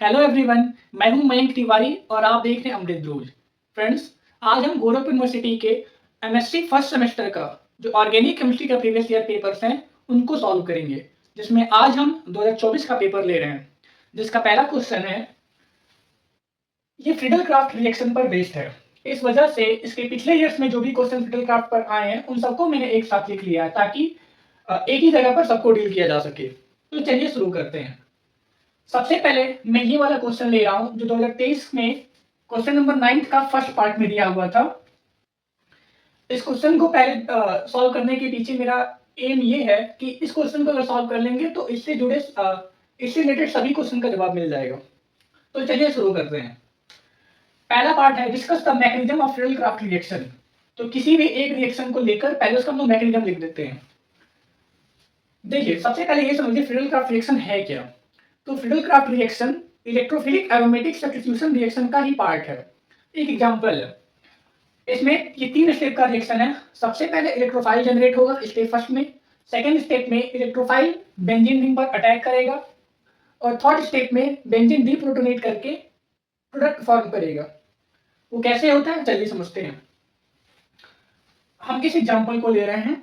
Hello everyone. मैं हूं मयंक तिवारी और आप देख रहे हैं अमृत ब्रूज। फ्रेंड्स, आज हम गोरखपुर यूनिवर्सिटी के एमएससी फर्स्ट सेमेस्टर का जो ऑर्गेनिक केमिस्ट्री का प्रीवियस ईयर पेपर्स हैं उनको सॉल्व करेंगे, जिसमें आज हम 2024 का पेपर ले रहे हैं, जिसका पहला क्वेश्चन है। ये फ्रीडल क्राफ्ट रिएक्शन पर बेस्ड है। इस वजह से इसके पिछले ईयर्स में जो भी क्वेश्चन फ्रीडल क्राफ्ट पर आए हैं उन सबको मैंने एक साथ लिख लिया है, ताकि एक ही जगह पर सबको डील किया जा सके। तो चलिए शुरू करते हैं। सबसे पहले मैं ये वाला क्वेश्चन ले रहा हूं जो 2023 में क्वेश्चन नंबर 9 का फर्स्ट पार्ट में दिया हुआ था। इस क्वेश्चन को पहले सॉल्व करने के पीछे मेरा एम ये है कि इस क्वेश्चन को अगर सॉल्व कर लेंगे तो इससे रिलेटेड सभी क्वेश्चन का जवाब मिल जाएगा। तो चलिए शुरू करते हैं। पहला पार्ट है discuss the mechanism of Friedel craft reaction. तो किसी भी एक रिएक्शन को लेकर पहले उसका हम लोग मैकेनिज्म लिख देते हैं। देखिए, सबसे पहले ये समझिए फ्रीडल क्राफ्ट रिएक्शन है क्या। तो Friedel craft reaction electrophilic aromatic substitution reaction का ही पार्ट है। एक एग्जांपल है, इसमें ये 3 स्टेप का रिएक्शन है। सबसे पहले इलेक्ट्रोफाइल जनरेट होगा स्टेप फर्स्ट में। सेकेंड स्टेप में इलेक्ट्रोफाइल बेंजीन रिंग पर अटैक करेगा और थर्ड स्टेप में बेंजीन डीप्रोटोनेट करके प्रोडक्ट फॉर्म करेगा। वो कैसे होता है चलिए समझते हैं। हम किस एग्जांपल को ले रहे हैं।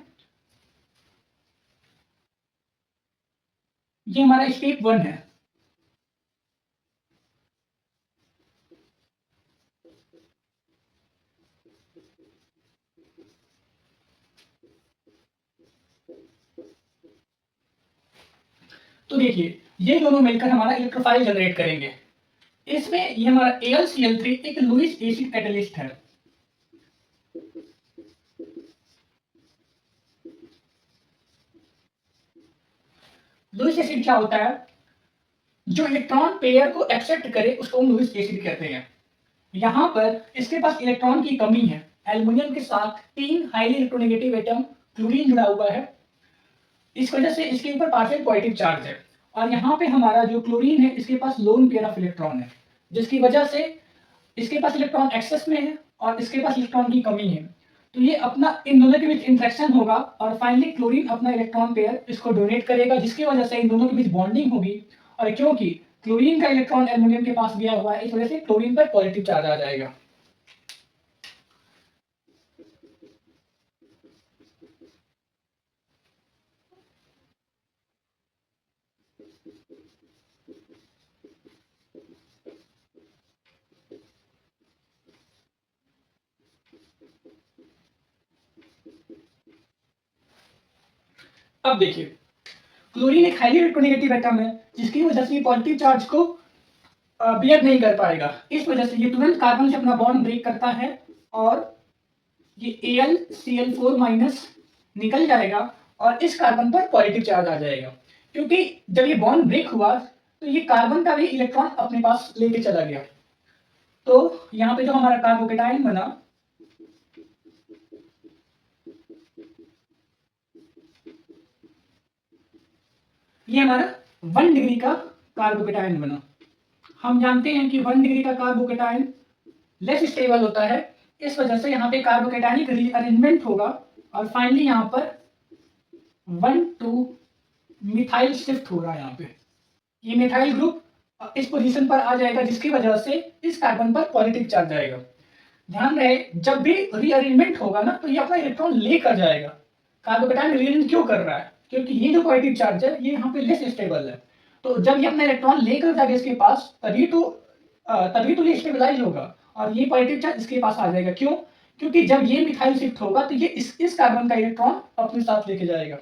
ये हमारा स्टेप 1 है। तो देखिए, ये दोनों मिलकर हमारा इलेक्ट्रोफाइल जनरेट करेंगे। इसमें ये हमारा AlCl3 एक लुईस एसिड कैटलिस्ट है। लुईस एसिड क्या होता है? जो इलेक्ट्रॉन पेयर को एक्सेप्ट करे उसको हम लुईस एसिड कहते हैं। यहाँ पर इसके पास इलेक्ट्रॉन की कमी है। एल्युमिनियम के साथ 3 हाईली इलेक्ट्रोनेगेटिव एटम क्लोरीन जुड़ा हुआ है। इस वजह से इसके ऊपर पार्शियल पॉजिटिव चार्ज है। और यहाँ पे हमारा जो क्लोरीन है इसके पास लोन पेयर ऑफ इलेक्ट्रॉन है, जिसकी वजह से इसके पास इलेक्ट्रॉन एक्सेस में है और इसके पास इलेक्ट्रॉन की कमी है। तो ये अपना इन दोनों के बीच इंटरेक्शन होगा और फाइनली क्लोरीन अपना इलेक्ट्रॉन पेयर इसको डोनेट करेगा, जिसकी वजह से इन दोनों के बीच बॉन्डिंग होगी। और क्योंकि क्लोरीन का इलेक्ट्रॉन एल्युमिनियम के पास गया हुआ है, इस वजह से क्लोरीन पर पॉजिटिव चार्ज आ जाएगा। अब देखिए, क्लोरीन एक हाईली इलेक्ट्रोनेगेटिव एटम है, जिसकी वजह से पॉजिटिव चार्ज को बियर नहीं कर पाएगा। इस वजह से ये तुरंत कार्बन से अपना बॉन्ड ब्रेक करता है और ये AlCl4 माइनस निकल जाएगा और इस कार्बन पर पॉजिटिव चार्ज आ जाएगा। क्योंकि जब ये बॉन्ड ब्रेक हुआ तो ये कार्बन का भी इलेक्ट्रॉन अपने पास लेके चला गया। तो यहाँ पे जो हमारा कार्बोकेटाइन बना, ये हमारा 1 डिग्री का कार्बोकेटाइन बना। हम जानते हैं कि 1 डिग्री का कार्बोकेटाइन लेस स्टेबल होता है। इस वजह से यहाँ पे कार्बोकेटाइनिक रीअरेंजमेंट होगा और फाइनली यहाँ पर 1,2 मिथाइल शिफ्ट होगा। यहाँ पे ये मिथाइल ग्रुप इस पोजीशन पर आ जाएगा, जिसकी वजह से इस कार्बन पर पॉजिटिव चार्ज आएगा। ध्यान रहे, जब भी रीअरेंजमेंट होगा ना तो ये अपना इलेक्ट्रॉन लेकर जाएगा। कार्बोकेटाइन रीअरेंज क्यों कर रहा है? क्योंकि ये जो पॉजिटिव चार्ज है ये यहाँ पे लेस स्टेबल है। तो जब ये अपना इलेक्ट्रॉन लेकर जाएगा इसके पास, तभी तो ये स्टेबलाइज होगा और ये पॉजिटिव चार्ज इसके पास आ जाएगा। क्यों? क्योंकि जब ये मिथाइल शिफ्ट होगा तो ये इस कार्बन का इलेक्ट्रॉन अपने साथ लेके जाएगा।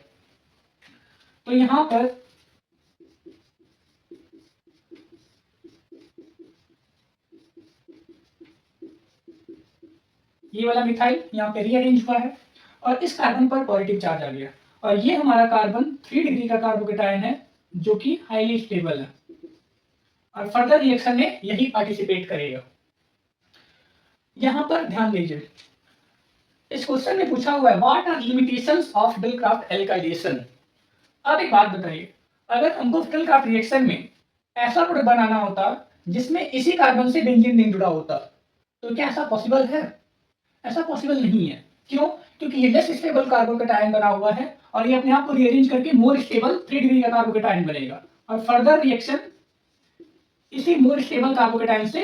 तो यहाँ पर ये वाला मिथाइल यहाँ पे रीअरेंज हुआ है और इस कार्बन पर पॉजिटिव चार्ज आ गया और ये हमारा कार्बन 3 डिग्री का कार्बोकेटाइन है, जो कि हाईली स्टेबल है और फर्दर रिएक्शन में यही पार्टिसिपेट करेगा। यहां पर ध्यान दीजिए, इस क्वेश्चन में पूछा हुआ है what are limitations of Friedel Crafts alkylation. अब एक बात बताइए, अगर हमको फिटलक्राफ्ट रिएक्शन में ऐसा प्रोडक्ट बनाना होता जिसमें इसी कार्बन से बेंजीन रिंग जुड़ा होता, तो क्या ऐसा पॉसिबल है? ऐसा पॉसिबल नहीं है। क्यों? क्योंकि ये लेस स्टेबल कार्बोकेटाइन बना हुआ है और ये अपने आप को रीअरेंज करके मोर स्टेबल 3 डिग्री का कार्बोकेटाइन बनेगा और फर्दर रिएक्शन इसी मोर स्टेबल कार्बोकेटाइन से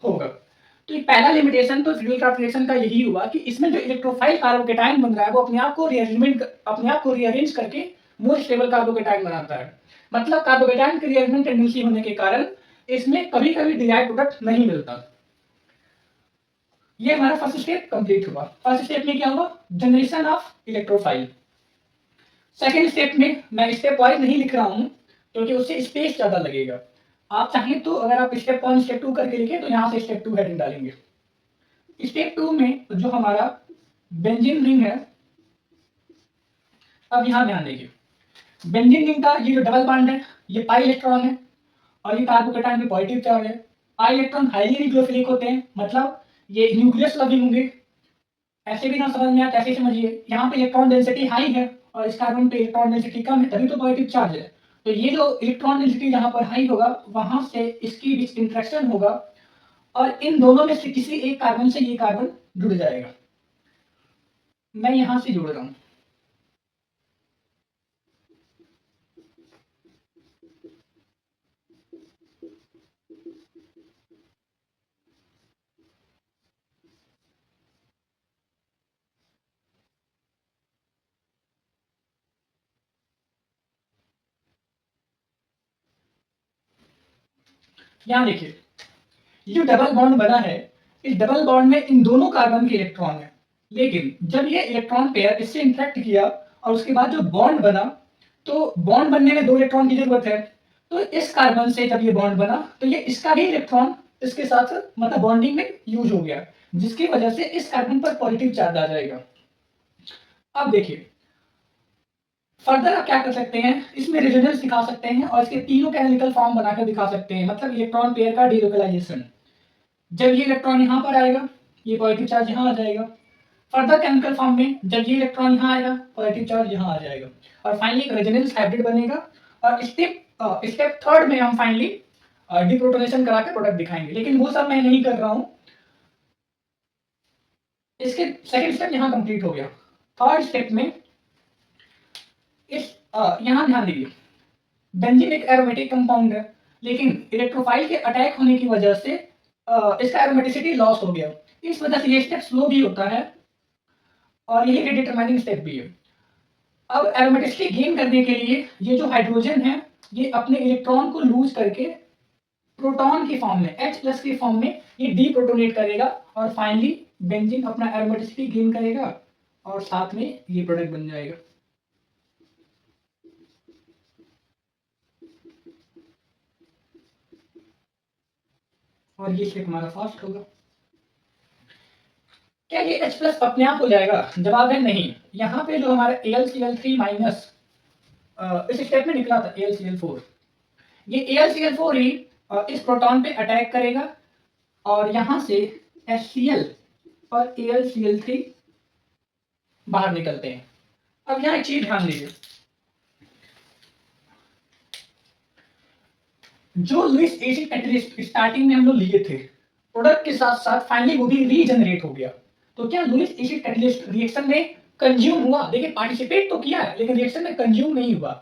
होगा। तो ये पहला लिमिटेशन तो फ्यूल क्राफ्ट रिएक्शन का यही हुआ कि इसमें जो इलेक्ट्रोफाइल कार्बोकेटाइन बन रहा है वो अपने आप को रीअरेंज करके मोर स्टेबल कार्बोकेटाइन बनाता है। मतलब कार्बोकेटाइन की रीअरेंजमेंट टेंडेंसी होने के कारण इसमें कभी कभी डिराइव्ड प्रोडक्ट नहीं मिलता। ये हमारा फर्स्ट स्टेप कंप्लीट हुआ। फर्स्ट स्टेप में क्या हुआ? Generation of electrophile. Second step में मैं स्टेप वाइज नहीं लिख रहा हूं क्योंकि उससे स्पेस ज्यादा लगेगा। आप चाहें तो अगर आप स्टेप 1 स्टेप 2 करके लिखे तो यहां से स्टेप 2 हेडिंग डालेंगे। स्टेप 2 में जो हमारा बेंजीन रिंग है, अब यहां ध्यान दीजिए, बेंजीन रिंग का ये जो डबल बॉन्ड है ये पाई इलेक्ट्रॉन है और ये कार्बोकेटाइन में पॉजिटिव चार्ज है। पाई इलेक्ट्रॉन हाईली न्यूक्लियोफिलिक होते हैं, मतलब ये न्यूक्लियस लविंग होंगे। ऐसे भी ना समझ में आए ऐसे समझिए, यहाँ पे इलेक्ट्रॉन डेंसिटी हाई है और इस कार्बन पे इलेक्ट्रॉन डेंसिटी कम है, तभी तो पॉजिटिव चार्ज है। तो ये जो इलेक्ट्रॉन डेंसिटी जहां पर हाई होगा वहां से इसकी बीच इंटरेक्शन होगा और इन दोनों में से किसी एक कार्बन से ये कार्बन जुड़ जाएगा। मैं यहां से जुड़ रहा हूं। यहां देखिए, ये डबल बॉन्ड बना है, इस डबल बॉन्ड में इन दोनों कार्बन के इलेक्ट्रॉन है, लेकिन जब ये इलेक्ट्रॉन पेयर इससे इंटरेक्ट किया और उसके बाद जो बॉन्ड बना, तो बॉन्ड बनने में 2 इलेक्ट्रॉन की जरूरत है। तो इस कार्बन से जब ये बॉन्ड बना तो ये इसका भी इलेक्ट्रॉन इसके साथ मतलब बॉन्डिंग में यूज हो गया, जिसकी वजह से इस कार्बन पर पॉजिटिव चार्ज आ जाएगा। अब देखिए, फर्दर आप क्या कर सकते हैं, इसमें रेजोनेंस दिखा सकते हैं और इसके तीनों केमिकल फॉर्म बनाकर दिखा सकते हैं, मतलब इलेक्ट्रॉन पेयर का डीलोकलाइजेशन। जब ये इलेक्ट्रॉन यहाँ पर आएगा ये पॉजिटिव चार्ज यहाँ आ जाएगा। फर्दर केमिकल फॉर्म में जब ये इलेक्ट्रॉन यहाँ आएगा पॉजिटिव चार्ज यहाँ आ जाएगा और फाइनली एक रेजोनेंस हाइब्रिड बनेगा। और स्टेप थर्ड में हम फाइनली डिप्रोटोनेशन करा के प्रोडक्ट दिखाएंगे, लेकिन वो सब मैं नहीं कर रहा हूँ। इसके सेकंड स्टेप यहाँ कंप्लीट हो गया। थर्ड स्टेप में इस यहाँ ध्यान दीजिए, बेंजीन एक एरोमेटिक कंपाउंड है, लेकिन इलेक्ट्रोफाइल के अटैक होने की वजह से इसका एरोमेटिसिटी लॉस हो गया। इस वजह से ये स्टेप स्लो भी होता है और यही डिटरमाइनिंग स्टेप भी है। अब एरोमेटिसिटी गेन करने के लिए ये जो हाइड्रोजन है ये अपने इलेक्ट्रॉन को लूज करके प्रोटॉन की फॉर्म में H+ की फॉर्म में ये डीप्रोटोनेट करेगा और फाइनली बेंजीन अपना एरोमेटिसिटी गेन करेगा और साथ में ये प्रोडक्ट बन जाएगा। और ये स्टेप हमारा फास्ट होगा। क्या ये H+ अपने आप हो जाएगा? जवाब है नहीं। यहाँ पे जो हमारा AlCl3 माइनस इस स्टेप में निकला था AlCl4, ये AlCl4 ही इस प्रोटॉन पे अटैक करेगा और यहां से HCl और AlCl3 बाहर निकलते हैं। अब यहाँ एक चीज ध्यान दीजिए, जो लुईस एसिड कैटलिस्ट स्टार्टिंग में हम लोग लिए थे प्रोडक्ट के साथ साथ फाइनली वो भी रीजनरेट हो गया। तो क्या लुईस एसिड कैटलिस्ट रिएक्शन में कंज्यूम हुआ? देखिए पार्टिसिपेट तो किया है लेकिन रिएक्शन में कंज्यूम नहीं हुआ।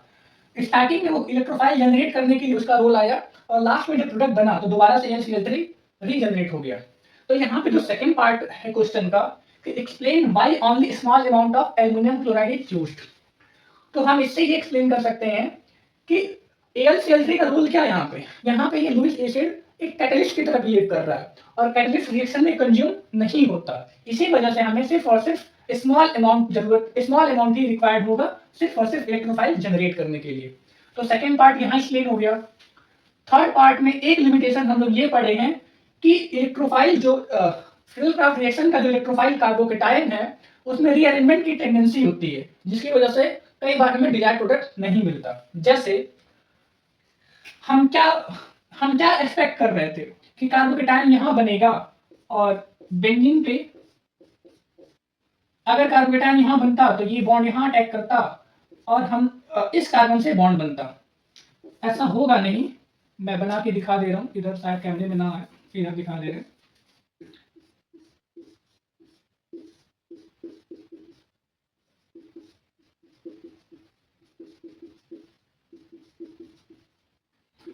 स्टार्टिंग में वो इलेक्ट्रोफाइल जनरेट करने के लिए उसका रोल आया और लास्ट में जब प्रोडक्ट बना तो दोबारा से AlCl3 रीजनरेट हो गया। तो यहाँ पे जो सेकंड पार्ट है क्वेश्चन का कि explain why only small amount of aluminium chloride is used, तो हम इससे ये एक्सप्लेन कर सकते हैं कि AlCl3 का रोल क्या है यहाँ पे। यहाँ पे ये लुईस एसिड एक कैटलिस्ट की तरह बिहेव कर रहा है और कैटलिस्ट रिएक्शन में कंज्यूम नहीं होता, इसी वजह से हमें सिर्फ और सिर्फ स्मॉल अमाउंट ही रिक्वायर्ड होगा सिर्फ और सिर्फ इलेक्ट्रोफाइल जनरेट करने के लिए। तो सेकेंड पार्ट यहाँ एक्सप्लेन हो गया। थर्ड पार्ट में एक लिमिटेशन हम लोग ये पढ़े हैं कि इलेक्ट्रोफाइल जो फ्यूल क्राफ्ट रिएक्शन का जो इलेक्ट्रोफाइल कार्बोकेटाइन है उसमें रीअरेंजमेंट की टेंडेंसी होती है, जिसकी वजह से कई बार हमें डिजायर्ड प्रोडक्ट नहीं मिलता। जैसे हम क्या एक्सपेक्ट कर रहे थे कि कार्बोकेटाइन यहां बनेगा और बेंजीन पे अगर कार्बोकेटाइन यहां बनता तो ये बॉन्ड यहां अटैक करता और हम इस कार्बन से बॉन्ड बनता। ऐसा होगा नहीं, मैं बना के दिखा दे रहा हूं, इधर शायद कैमरे में ना आए, इधर दिखा दे रहे हैं।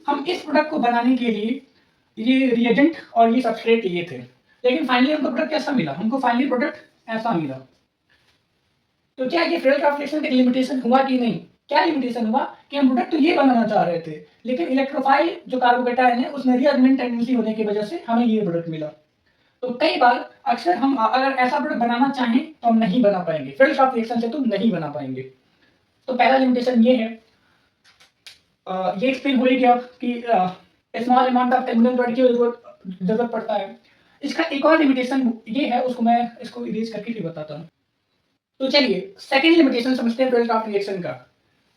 हम इस प्रोडक्ट को बनाने के लिए ये रिएजेंट और ये सबस्ट्रेट लिए थे, लेकिन फाइनली हमको प्रोडक्ट कैसा मिला? हमको फाइनली प्रोडक्ट ऐसा मिला। तो क्या ये फेडरल रिएक्शन का लिमिटेशन हुआ कि नहीं? क्या लिमिटेशन हुआ कि हम प्रोडक्ट तो ये बनाना चाह रहे थे, लेकिन इलेक्ट्रोफाइल जो कार्बोकेटायन है उसमें रीअरेंजमेंट टेंडेंसी होने की वजह से हमें ये प्रोडक्ट मिला। तो कई बार अक्सर हम अगर ऐसा प्रोडक्ट बनाना चाहें तो हम नहीं बना पाएंगे, फेडरल रिएक्शन से तो नहीं बना पाएंगे। तो पहला लिमिटेशन ये है, ये एक्सप्लेन हो ही गया कि small amount of aluminium chloride की जरूरत पड़ता है। इसका एक और लिमिटेशन ये है, उसको मैं इसको इरेज करके भी बताता हूँ। तो चलिए सेकंड लिमिटेशन समझते हैं फ्रेडल रिएक्शन का।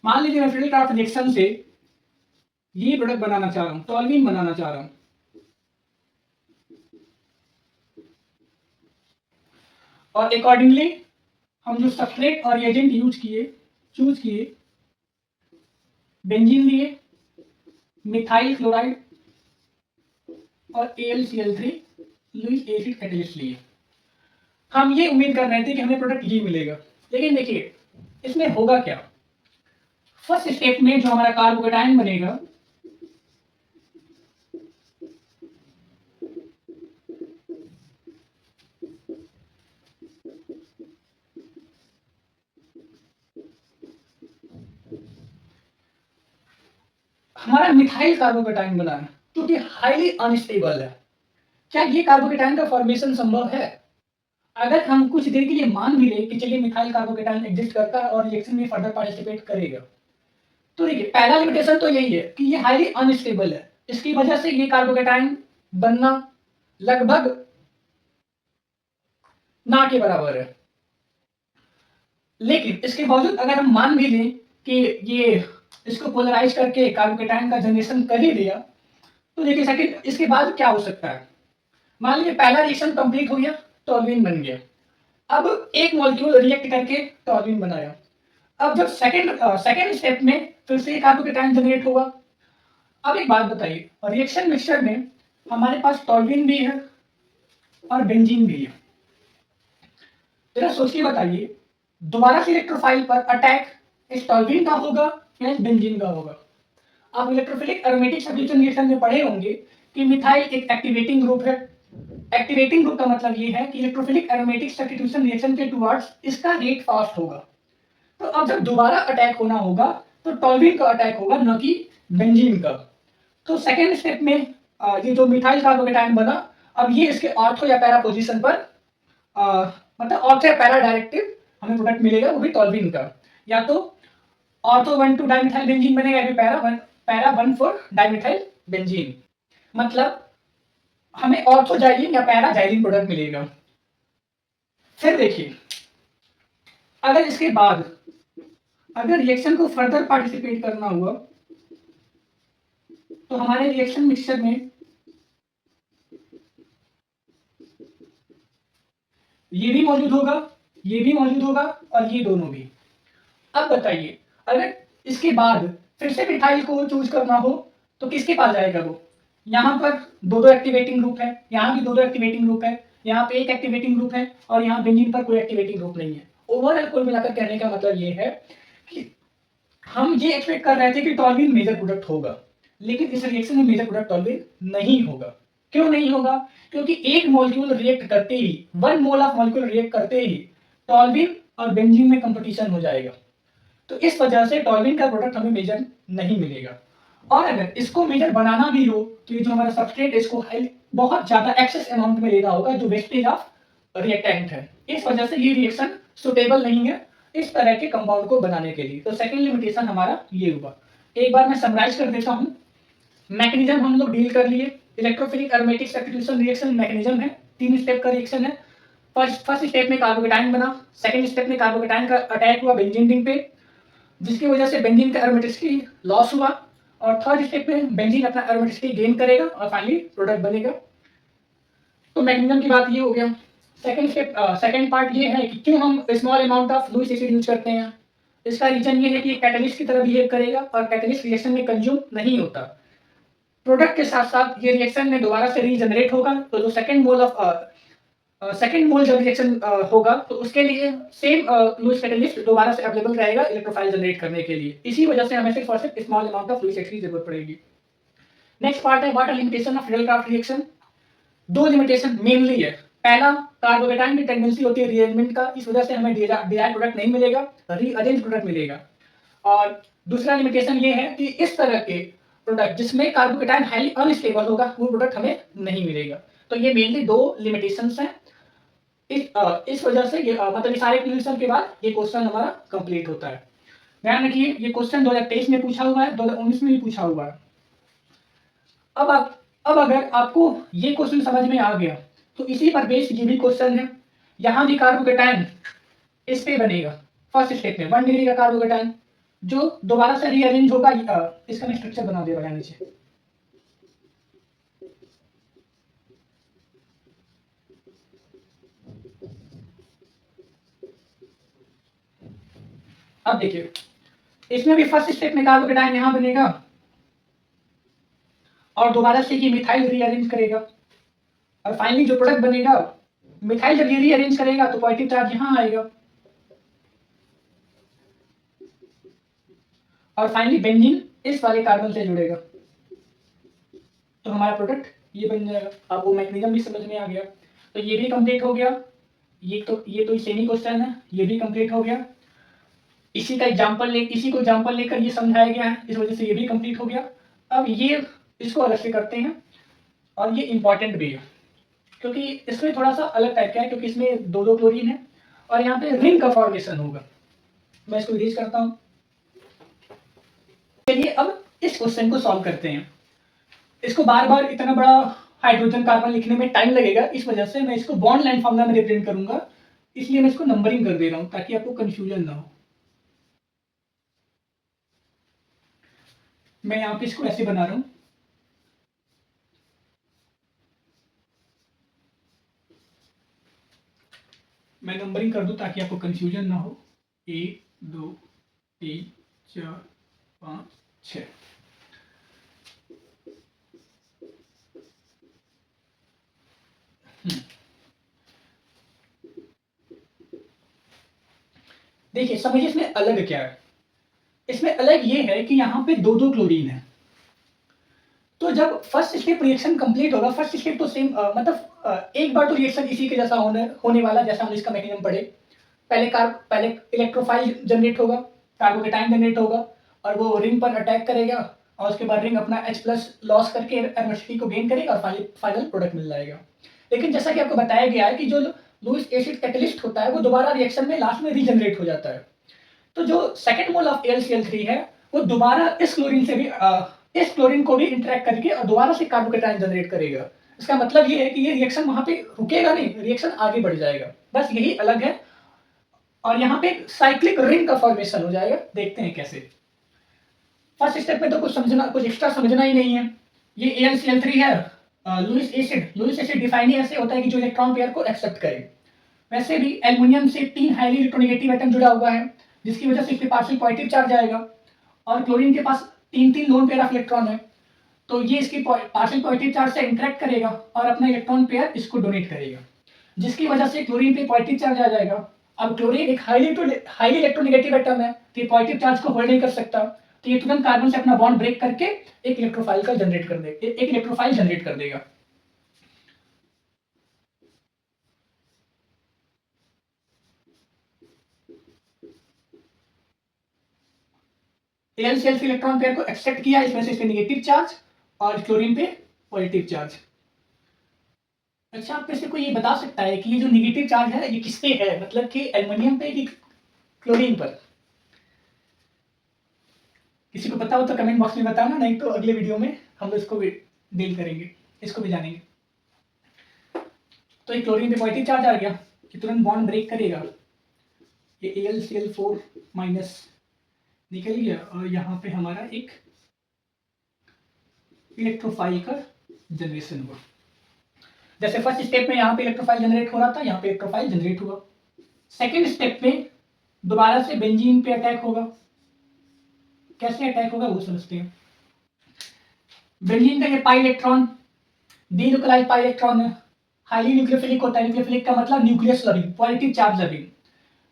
मान लीजिए मैं फ्रेडल रिएक्शन से ये प्रोडक्ट बनाना चाह रहा हूँ, टॉल्यूइन बनाना चाह रहा हूँ, और अकॉर्डिंगली हम जो सबस्ट्रेट और रिएजेंट चूज किए, बेंजीन लिए, मिथाइल क्लोराइड और AlCl3 लुईस एसिड कैटलिस्ट लिए। हम ये उम्मीद कर रहे थे कि हमें प्रोडक्ट ये मिलेगा, लेकिन देखिए इसमें होगा क्या। फर्स्ट स्टेप में जो हमारा कार्बोकेटायन बनेगा हमारा मिथाइल कार्बोकेटायन बना है, जो कि हाईली अनस्टेबल है। क्या ये कार्बोकेटायन का फॉर्मेशन संभव है? अगर हम कुछ देर के लिए मान भी ले कि चलिए मिथाइल कार्बोकेटायन एग्जिस्ट करता है और रिएक्शन में फर्दर पार्टिसिपेट करेगा, तो देखिए पहला लिमिटेशन तो यही है कि ये हाईली अनस्टेबल है। इसकी वजह से ये कार्बोकेटायन बनना लगभग ना के बराबर है। लेकिन इसके बावजूद अगर हम मान भी लें कि ये इसको पोलराइज करके कार्बोकेटायन का जनरेशन कर ही दिया, तो देखिए सेकंड इसके बाद क्या हो सकता है। मान लीजिए पहला रिएक्शन कंप्लीट हो गया, टॉल्यूइन बन गया। अब एक मॉलिक्यूल रिएक्ट करके टॉल्यूइन बनाया। अब जब सेकंड स्टेप में फिर से कार्बोकेटायन जनरेट होगा। अब एक बात बताइए, रिएक्शन मिक्सचर में हमारे पास टॉल्यूइन भी है और बेंजीन भी है। जरा सोच के बताइए, दोबारा से इलेक्ट्रोफाइल पर अटैक इस टॉल्यूइन का होगा या इस बेंजीन का होगा? आप इलेक्ट्रोफिलिक एरोमेटिक सब्स्टिट्यूशन रिएक्शन में पढ़े होंगे कि मिथाइल एक एक्टिवेटिंग ग्रुप है। एक्टिवेटिंग ग्रुप का मतलब ये है कि इलेक्ट्रोफिलिक एरोमेटिक सब्स्टिट्यूशन रिएक्शन के टुवर्ड्स इसका रेट फास्ट होगा। तो अब जब दोबारा अटैक होना होगा तो टॉल्यूइन का अटैक होगा, न कि बेंजीन का। तो सेकेंड स्टेप में ये जो मिथाइल कार्बोकेटायन बना, अब ये इसके ऑर्थो या पैरा पोजीशन पर मतलब ऑर्थो या पैरा डायरेक्टिव हमें प्रोडक्ट मिलेगा, वो भी टॉल्यूइन का। या तो ऑर्थो 1 to डाइमिथाइल बेंजीन बनेगा, या फिर पैरा 1 for डाइमिथाइल बेंजीन। मतलब हमें ऑर्थो जाइलिन या पैरा जाइलिन प्रोडक्ट मिलेगा। फिर देखिए, अगर इसके बाद अगर रिएक्शन को फर्दर पार्टिसिपेट करना हुआ तो हमारे रिएक्शन मिक्सचर में ये भी मौजूद होगा, ये भी मौजूद होगा और ये दोनों भी। अब बताइए, अगर इसके बाद फिर से मिथाइल को चूज करना हो तो किसके पास जाएगा वो? यहाँ पर दो एक्टिवेटिंग ग्रुप है, यहाँ भी दो एक्टिवेटिंग ग्रुप है, यहाँ पे एक एक्टिवेटिंग ग्रुप है और यहाँ बेंजीन पर कोई एक्टिवेटिंग ग्रुप नहीं है। ओवरऑल कुल मिलाकर कहने का मतलब ये है कि हम ये एक्सपेक्ट कर रहे थे कि टॉल्यूइन मेजर प्रोडक्ट होगा, लेकिन इस रिएक्शन में मेजर प्रोडक्ट टॉल्यूइन नहीं होगा। क्यों नहीं होगा? क्योंकि एक मॉलिक्यूल रिएक्ट करते ही, 1 मोल ऑफ मॉलिक्यूल रिएक्ट करते ही टॉल्यूइन और बेंजीन में कंपटीशन हो जाएगा। तो इस वजह से टॉल्यूइन का प्रोडक्ट हमें मेजर नहीं मिलेगा। और अगर इसको मेजर बनाना भी हो तो ये जो हमारा सबस्ट्रेट इसको बहुत ज्यादा एक्सेस अमाउंट में लेना होगा, जो वेस्टेज ऑफ रिएक्टेंट है। इस वजह से ये रिएक्शन सुटेबल नहीं है इस तरह के कंपाउंड को बनाने के लिए। तो सेकंड लिमिटेशन हमारा ये हुआ। एक बार मैं समराइज कर देता हूँ। मैकेनिज्म हम लोग डील कर लिए। Electrophilic aromatic substitution reaction mechanism है, 3 स्टेप का रिएक्शन है। फर्स्ट स्टेप में कार्बोकेटायन बना, सेकंड स्टेप में कार्बोकेटायन का अटैक हुआ बेंजीन रिंग पे, जिसकी वजह से बेंजीन का एरोमेटिसिटी लॉस हुआ, और थर्ड स्टेप में बेंजीन अपना एरोमेटिसिटी गेन करेगा और फाइनली प्रोडक्ट बनेगा। तो मैकेनिज्म की बात ये हो गया। सेकंड पार्ट ये है कि क्यों हम small amount of Lewis acid use करते हैं। इसका रीजन ये है कि कैटलिस्ट की तरह बिहेव करेगा और कैटलिस्ट रिएक्शन में कंज्यूम नहीं होता। प्रोडक्ट के साथ साथ ये रिएक्शन में दोबारा से रीजनरेट होगा, तो जो सेकंड मोल जब रिएक्शन होगा तो उसके लिए सेम लुईस कैटलिस्ट दोबारा से अवेलेबल रहेगा इलेक्ट्रोफाइल जनरेट करने के लिए। इसी वजह से हमें सिर्फ और सिर्फ small amount of Lewis acid की जरूरत पड़ेगी। नेक्स्ट पार्ट है what are limitation of Friedel Crafts reaction. दो लिमिटेशन मेनली है। पहला, कार्बोकेटाइन की टेंडेंसी होती है रीअरेंजमेंट का, इस वजह से हमें डिजायर्ड प्रोडक्ट नहीं मिलेगा, रीअरेंज प्रोडक्ट मिलेगा। और दूसरा लिमिटेशन ये है कि इस तरह के प्रोडक्ट जिसमें कार्बोकेटाइन हाईली अनस्टेबल होगा वो प्रोडक्ट हमें नहीं मिलेगा। तो ये मेनली दो लिमिटेशंस हैं। इस वजह से ये मतलब ये सारे क्वेश्चन के बाद ये क्वेश्चन हमारा कंप्लीट होता है। ध्यान रखिए, ये क्वेश्चन 2023 में पूछा हुआ है, 2019 में भी पूछा हुआ है। अब अगर आपको ये क्वेश्चन समझ में आ गया तो इसी पर बेस्ड ये भी क्वेश्चन है। यहां भी कार्बोकेटाइन इस पे बनेगा फर्स्ट स्टेप में 1 डिग्री का कार्बोकेटाइन जो दोबारा से रीअरेंज होगा। इसका मैं स्ट्रक्चर बना दे रहा हूं नीचे। अब देखिए, इसमें भी फर्स्ट स्टेप में कार्बोकेटाइन यहां बनेगा और दोबारा से ये मिथाइल रीअरेंज करेगा और फाइनली जो प्रोडक्ट बनेगा, मिथाइल जब ये रीअरेंज करेगा तो पॉजिटिव चार्ज यहां आएगा और फाइनली बेंजीन इस वाले कार्बन से जुड़ेगा तो हमारा प्रोडक्ट ये बन जाएगा। अब वो मैकेनिज्म भी समझ में आ गया। तो ये भी कंप्लीट हो गया। ये तो सेमी क्वेश्चन है, ये भी कंप्लीट हो गया। इसी को एग्जांपल लेकर ये समझाया गया है, इस वजह से ये भी कंप्लीट हो गया। अब ये इसको अलग से करते हैं और ये इंपॉर्टेंट भी है क्योंकि इसमें थोड़ा सा अलग टाइप का है, क्योंकि इसमें दो दो क्लोरीन है और यहाँ पे रिंग का फॉर्मेशन होगा। मैं इसको इरेज करता हूँ। चलिए अब इस क्वेश्चन को सॉल्व करते हैं। इसको बार बार इतना बड़ा हाइड्रोजन कार्बन लिखने में टाइम लगेगा, इस वजह से मैं इसको बॉन्ड लाइन फॉर्मूला में रिप्रेजेंट करूंगा, इसलिए मैं इसको नंबरिंग कर दे रहा हूं ताकि आपको कंफ्यूजन ना हो। मैं यहाँ पे इसको ऐसे बना रहा हूं। मैं नंबरिंग कर दूं ताकि आपको कंफ्यूजन ना हो। 1 2 3 4 5 6। देखिए समझिए इसमें अलग क्या है। इसमें अलग ये है कि यहाँ पे दो दो क्लोरीन है। तो जब फर्स्ट स्टेप रिएक्शन कंप्लीट होगा, फर्स्ट स्टेप तो सेम मतलब एक बार तो रिएक्शन इसी के जैसा होने वाला जैसा हम इसका मैकेनिज्म पढ़े। पहले इलेक्ट्रोफाइल जनरेट होगा, कार्बोकेटाइन जनरेट होगा और वो रिंग पर अटैक करेगा और उसके बाद रिंग अपना H+ लॉस करके एरोमेटिसिटी को गेन करेगा और फाइनल प्रोडक्ट मिल जाएगा। लेकिन जैसा कि आपको बताया गया है कि जो लुईस एसिड कैटलिस्ट होता है वो दोबारा रिएक्शन में लास्ट में रीजनरेट हो जाता है। तो जो सेकंड मोल ऑफ AlCl3 है वो दोबारा इस क्लोरीन को भी इंटरेक्ट करके और दोबारा से कार्बोकेटाइन जनरेट करेगा। इसका मतलब ये है कि ये रिएक्शन वहां पे रुकेगा नहीं, रिएक्शन आगे बढ़ जाएगा, बस यही अलग है। और यहाँ पे साइक्लिक रिंग का फॉर्मेशन हो जाएगा। देखते हैं कैसे। फर्स्ट स्टेप में तो कुछ एक्स्ट्रा समझना ही नहीं है। ये AlCl3 है, लुईस एसिड डिफाइन ही ऐसे होता है कि जो इलेक्ट्रॉन पेयर को एक्सेप्ट करे। वैसे भी एल्युमिनियम से 3 हाईली इलेक्ट्रोनेगेटिव एटम जुड़ा हुआ है जिसकी वजह से इस पे पार्शियल पॉजिटिव चार्ज आएगा और क्लोरीन के पास 3 लोन पेयर ऑफ इलेक्ट्रॉन है, तो ये इसकी पार्शियल पॉजिटिव चार्ज से इंटरेक्ट करेगा और अपना इलेक्ट्रॉन पेयर इसको डोनेट करेगा, जिसकी वजह से क्लोरीन पे पॉजिटिव चार्ज आ जाएगा। अब क्लोरीन एक हाईली इलेक्ट्रोनेगेटिव एटम है तो ये पॉजिटिव चार्ज को होल्ड नहीं कर सकता, तो ये तुरंत कार्बन से अपना बॉन्ड ब्रेक करके एक इलेक्ट्रोफाइल जनरेट कर देगा। AlCl इलेक्ट्रॉन पेयर को एक्सेप्ट किया, इसमें से इस पे नेगेटिव चार्ज और क्लोरीन पे पॉजिटिव चार्ज। अच्छा, आप में से कोई ये बता सकता है कि ये जो नेगेटिव चार्ज है ये किस पे है, मतलब कि एल्युमिनियम पे कि क्लोरीन पर? किसी को पता हो तो कमेंट बॉक्स में बताना, नहीं तो अगले वीडियो में हम इसको भी डील करेंगे, इसको भी जानेंगे। तो ये क्लोरीन पे पॉजिटिव चार्ज आ गया, कि तुरंत बॉन्ड ब्रेक करेगा, ये AlCl4 माइनस निकल गया और यहाँ पे हमारा एक इलेक्ट्रोफाइल का जनरेशन हुआ। जैसे फर्स्ट स्टेप में यहाँ पे इलेक्ट्रोफाइल जनरेट हो रहा था, यहाँ पे इलेक्ट्रोफाइल जनरेट हुआ। सेकेंड स्टेप में दोबारा से बेंजीन पे अटैक होगा। कैसे अटैक होगा वो समझते हैं। बेंजीन का ये पाई इलेक्ट्रॉन डीन्यूक्लियाइड पाई इलेक्ट्रॉन है, हाईली न्यूक्लियोफिलिक होता है। न्यूक्लियोफिलिक का मतलब nucleus loving, positive charge loving.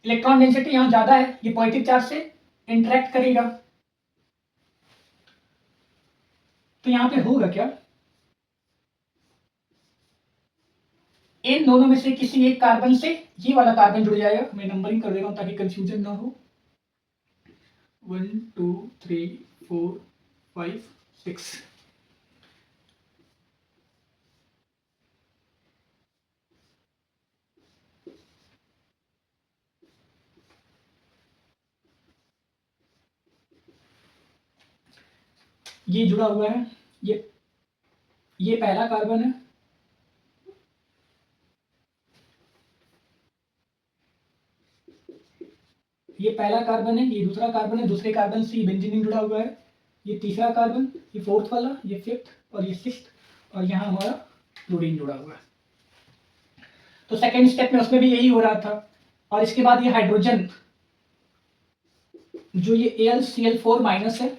Electron density यहाँ ज्यादा है, ये पॉजिटिव चार्ज से इंटरेक्ट करेगा तो यहाँ पे होगा क्या, इन दोनों में से किसी एक कार्बन से ये वाला कार्बन जुड़ जाएगा। मैं नंबरिंग कर दे रहा हूं ताकि कंफ्यूजन ना हो। 1 2 3 4 5 6। ये जुड़ा हुआ है, ये पहला कार्बन है, ये पहला कार्बन है, ये दूसरा कार्बन है, दूसरे कार्बन से ये बेंजीन जुड़ा हुआ है, ये तीसरा कार्बन, ये फोर्थ वाला, ये फिफ्थ और ये सिक्स्थ, और यहाँ हमारा क्लोरीन जुड़ा हुआ है। तो सेकेंड स्टेप में उसमें भी यही हो रहा था। और इसके बाद ये हाइड्रोजन, जो ये AlCl4 माइनस है,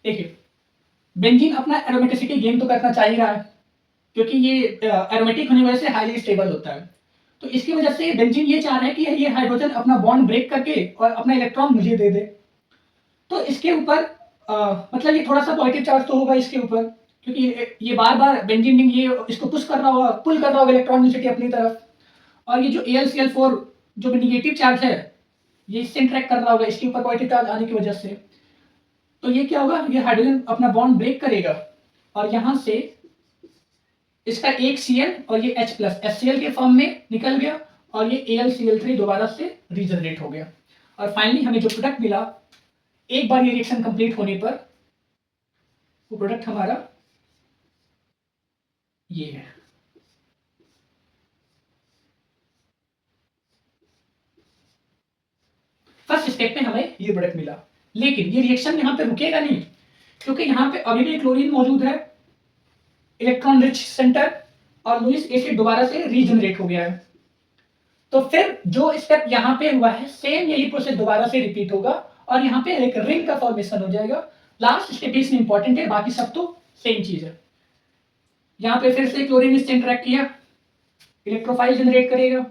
देखिए बेंजीन अपना एरोमेटिसिटी गेन तो करना चाह ही रहा है, क्योंकि ये एरोमेटिक होने की वजह से हाईली स्टेबल होता है। तो इसकी वजह से बेंजीन ये चाह रहा है कि ये हाइड्रोजन अपना बॉन्ड ब्रेक करके और अपना इलेक्ट्रॉन मुझे दे दे। तो इसके ऊपर मतलब ये थोड़ा सा पॉजिटिव चार्ज तो होगा इसके ऊपर, क्योंकि ये बार बार बेंजीन रिंग ये इसको पुश कर रहा होगा, पुल कर रहा होगा इलेक्ट्रॉन डेंसिटी अपनी तरफ। और ये जो AlCl4 जो निगेटिव चार्ज है, ये इससे इंटरेक्ट कर रहा होगा इसके ऊपर पॉजिटिव चार्ज आने की वजह से। तो ये क्या होगा, ये हाइड्रोजन अपना बॉन्ड ब्रेक करेगा और यहां से इसका एक Cl और ये H प्लस HCl के फॉर्म में निकल गया, और ये AlCl3 दोबारा से रीजनरेट हो गया। और फाइनली हमें जो प्रोडक्ट मिला, एक बार ये रिएक्शन कंप्लीट होने पर, वो प्रोडक्ट हमारा ये है। फर्स्ट स्टेप में हमें ये प्रोडक्ट मिला, लेकिन ये रिएक्शन यहाँ पे रुकेगा नहीं, क्योंकि यहाँ पे अभी भी क्लोरीन मौजूद है, इलेक्ट्रॉन रिच सेंटर, और लुईस एसिड दोबारा से रीजनरेट हो गया है। तो फिर जो स्टेप यहाँ पे हुआ है, सेम यही प्रोसेस दोबारा से रिपीट होगा और यहाँ पे एक रिंग का फॉर्मेशन हो जाएगा। लास्ट स्टेप इसमें इंपॉर्टेंट है, बाकी सब तो सेम चीज है। यहाँ पे फिर से क्लोरीन इससे इंटरेक्ट किया, इलेक्ट्रोफाइल जनरेट करेगा,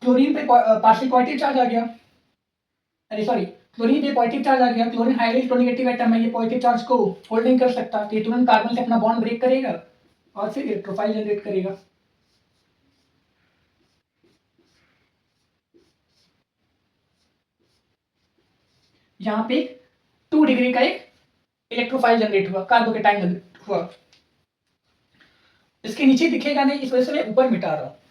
क्लोरीन पे पार्शियल पॉजिटिव चार्ज आ गया, अरे सॉरी, क्लोरीन पे पॉजिटिव चार्ज आ गया, क्लोरीन हाईली इलेक्ट्रोनेगेटिव एटम है, ये पॉजिटिव चार्ज को होल्ड नहीं कर सकता, तो ये तुरंत कार्बन से अपना बॉन्ड ब्रेक करेगा और फिर इलेक्ट्रोफाइल जनरेट करेगा। यहाँ पे 2 डिग्री का एक इलेक्ट्रोफाइल जनरेट हुआ, कार्बोकेटाइन जनरेट हुआ। इसके नीचे दिखेगा नहीं, इस वजह से मैं ऊपर मिटा रहा हूं।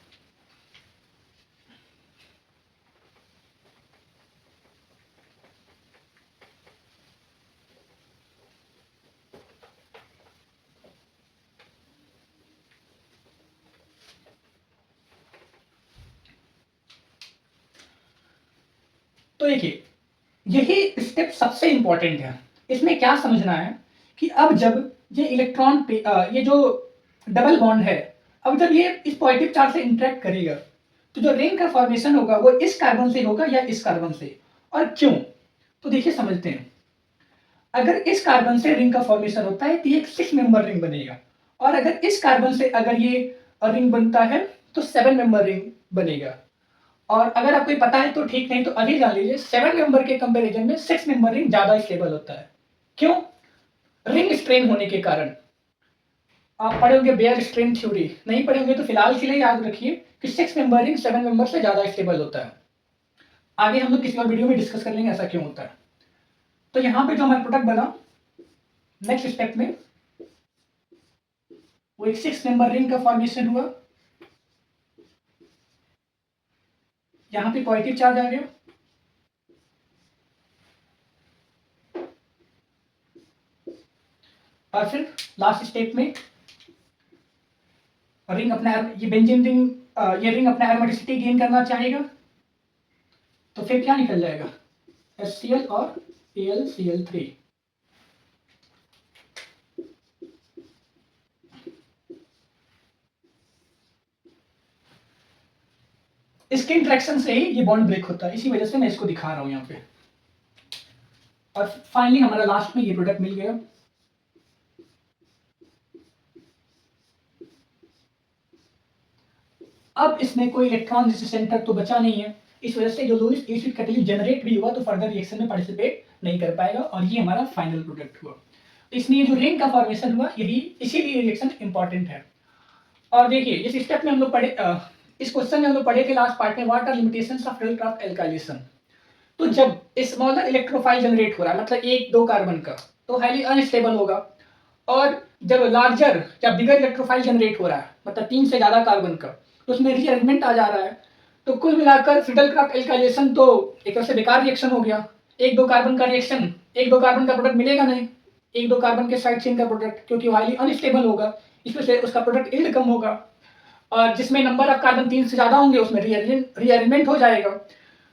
तो देखिए यही स्टेप सबसे इंपॉर्टेंट है। इसमें क्या समझना है कि अब जब ये इलेक्ट्रॉन पे ये जो डबल बॉन्ड है, अब जब ये इस पॉजिटिव चार्ज से इंटरेक्ट करेगा, तो जो रिंग का फॉर्मेशन होगा वो इस कार्बन से होगा या इस कार्बन से, और क्यों, तो देखिए समझते हैं। अगर इस कार्बन से रिंग का फॉर्मेशन होता है तो ये एक 6 मेंबर रिंग बनेगा, और अगर इस कार्बन से अगर ये रिंग बनता है तो 7 मेंबर रिंग बनेगा। और अगर आपको पता है तो ठीक, नहीं तो अभी जान लीजिए, 7 मेंबर के कंपैरिजन में 6 मेंबर रिंग ज्यादा स्टेबल होता है। क्यों? रिंग स्ट्रेन होने के कारण। आप पढ़े होंगे बेयर स्ट्रेन थ्योरी, नहीं पढ़े होंगे तो फिलहाल के लिए याद रखिए कि 6 मेंबर रिंग 7 मेंबर से ज्यादा स्टेबल होता है। आगे हम लोग किसी और वीडियो में डिस्कस कर लेंगे ऐसा क्यों होता है। तो यहाँ पे जो हमारा प्रोडक्ट बना, नेक्स्ट स्टेप में वो एक 6 मेंबर रिंग का फॉर्मेशन हुआ, यहाँ पे पॉजिटिव चार्ज आ गया, और फिर लास्ट स्टेप में रिंग अपना ये बेंजीन रिंग ये रिंग अपना एरोमेटिसिटी गेन करना चाहेगा, तो फिर क्या निकल जाएगा, HCl और AlCl3। इसके इंटरेक्शन से ही ये बॉन्ड ब्रेक होता है, इसी वजह से मैं इसको दिखा रहा हूँ यहाँ पे। और फाइनली हमारा लास्ट में ये प्रोडक्ट मिल गया। अब इसमें कोई इलेक्ट्रॉन सेंटर तो बचा नहीं है, इस वजह से जो लोइस एसिड कैटलिस्ट जनरेट भी हुआ तो फर्दर रिएक्शन में पार्टिसिपेट नहीं कर पाएगा, और ये हमारा फाइनल प्रोडक्ट हुआ। तो इसलिए जो रिंग का फॉर्मेशन हुआ यही, इसीलिए रिएक्शन इंपॉर्टेंट है। और देखिए इस स्टेप में हम लोग पढ़े, इस क्वेश्चन में हम लोग पढ़े थे लास्ट पार्ट में, what are limitations of Friedel Crafts alkylation. तो जब स्मॉलर इलेक्ट्रोफाइल जनरेट हो रहा है, मतलब 1-2 कार्बन का, तो हाईली अनस्टेबल होगा। और जब लार्जर या बिगर इलेक्ट्रोफाइल जनरेट हो रहा है, मतलब 3 से ज़्यादा कार्बन का, तो उसमें रीअरेंजमेंट आ जा रहा है। तो कुल मिलाकर फिडलक्राफ्ट एल्काइलेशन तो एक तरह से बेकार रिएक्शन हो गया। 1-2 कार्बन का रिएक्शन, 1-2 कार्बन का प्रोडक्ट मिलेगा नहीं, 1-2 कार्बन के साइड चेन का प्रोडक्ट, क्योंकि वो हाईली अनस्टेबल होगा, इसमें से उसका प्रोडक्ट यील्ड कम होगा। और जिसमें नंबर ऑफ कार्बन 3 से ज़्यादा होंगे उसमें रीअरेंजमेंट हो जाएगा,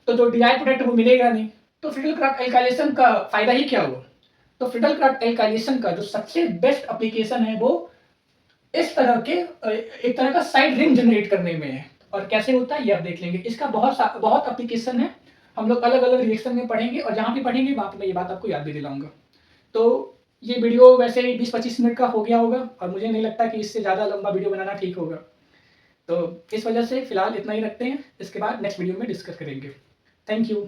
तो जो डी प्रोडक्ट वो मिलेगा नहीं। तो फिडलक्राफ्ट एल्काइलेशन का फायदा ही क्या हुआ? तो फिडलक्राफ्ट एल्काइलेशन का जो सबसे बेस्ट एप्लीकेशन है वो इस तरह के एक तरह का साइड रिंग जनरेट करने में है। और कैसे होता है ये आप देख लेंगे, इसका बहुत एप्लीकेशन है, हम लोग अलग अलग रिएक्शन में पढ़ेंगे, और जहाँ भी पढ़ेंगे वहाँ पे मैं ये बात आपको याद भी दिलाऊंगा। तो ये वीडियो वैसे 20-25 मिनट का हो गया होगा, और मुझे नहीं लगता कि इससे ज़्यादा लंबा वीडियो बनाना ठीक होगा। तो इस वजह से फिलहाल इतना ही रखते हैं, इसके बाद नेक्स्ट वीडियो में डिस्कस करेंगे। Thank you.